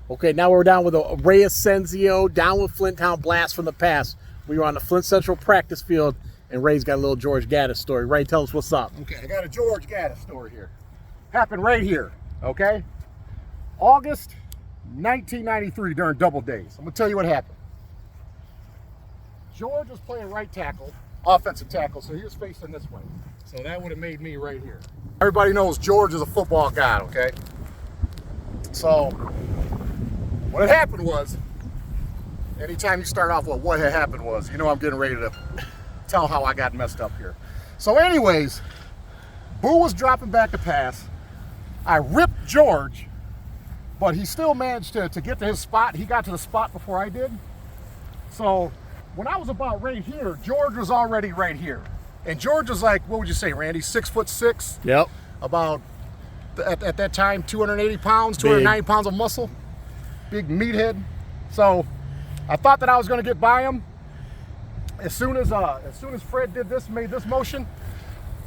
Okay, now we're down with a Ray Asensio, down with Flint Town blast from the past. We were on the Flint Central practice field, and Ray's got a little George Ghattas story. Ray, tell us what's up. Okay, I got a George Ghattas story here. Happened right here, okay? August 1993 during double days. I'm gonna tell you what happened. George was playing right tackle, offensive tackle, so he was facing this way. So that would have made me right here. Everybody knows George is a football god, okay? So what had happened was, anytime you start off with what had happened was, you know I'm getting ready to tell how I got messed up here. So anyways, Boo was dropping back to pass. I ripped George, but he still managed to get to his spot. He got to the spot before I did. So when I was about right here, George was already right here. And George was like, what would you say, Randy, 6'6"? Yep. About, at that time, 280 pounds, 290 pounds of muscle. Big meathead. So I thought that I was gonna get by him. As soon as Fred did this, made this motion,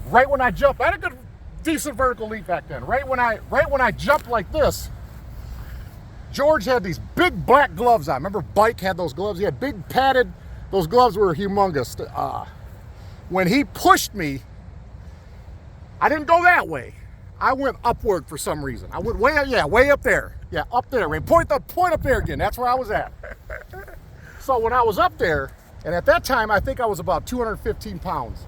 right when I jumped, I had a good, decent vertical leap back then. Right when I jumped like this, George had these big black gloves on. Remember Bike had those gloves? He had big padded, those gloves were humongous. When he pushed me, I didn't go that way. I went upward for some reason. I went way up there. Yeah, up there. Point up there again. That's where I was at. So when I was up there, and at that time, I think I was about 215 pounds.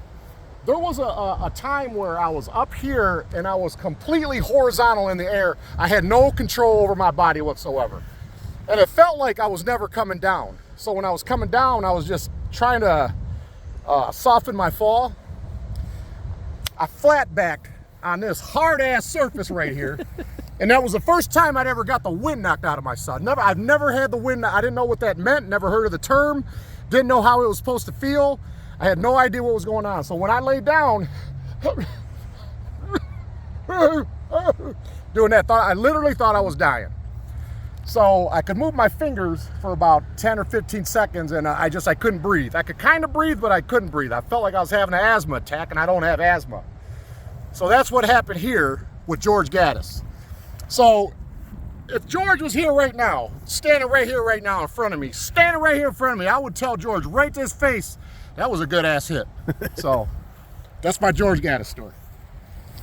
There was a time where I was up here and I was completely horizontal in the air. I had no control over my body whatsoever. And it felt like I was never coming down. So when I was coming down, I was just trying to soften my fall. I flat backed on this hard ass surface right here. And that was the first time I'd ever got the wind knocked out of my side. I've never had the wind. I didn't know what that meant, never heard of the term, didn't know how it was supposed to feel. I had no idea what was going on. So when I laid down, doing that, I literally thought I was dying. So I could move my fingers for about 10 or 15 seconds and I couldn't breathe. I could kind of breathe, but I couldn't breathe. I felt like I was having an asthma attack and I don't have asthma. So that's what happened here with George Ghattas. So if George was here right now, standing right here right now in front of me, I would tell George right to his face, that was a good ass hit. So that's my George Ghattas story.